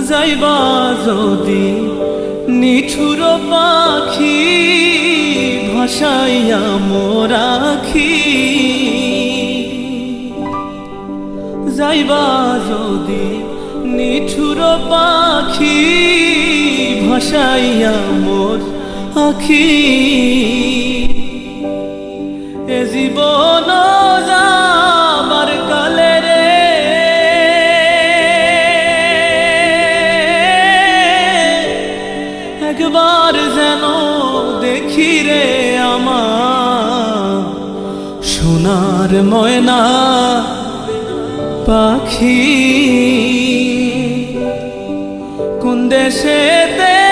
যাইবা যদি নিঠুর পাখি ভাসাইয়া মোর আখি, যাইবা যদি নিঠুর পাখি ভাসাইয়া মোর আখি, এ জীবন যাবার কালে রে একবার যেন দেখি রে আমার সোনার ময়না পাখি, কোন দেশেতে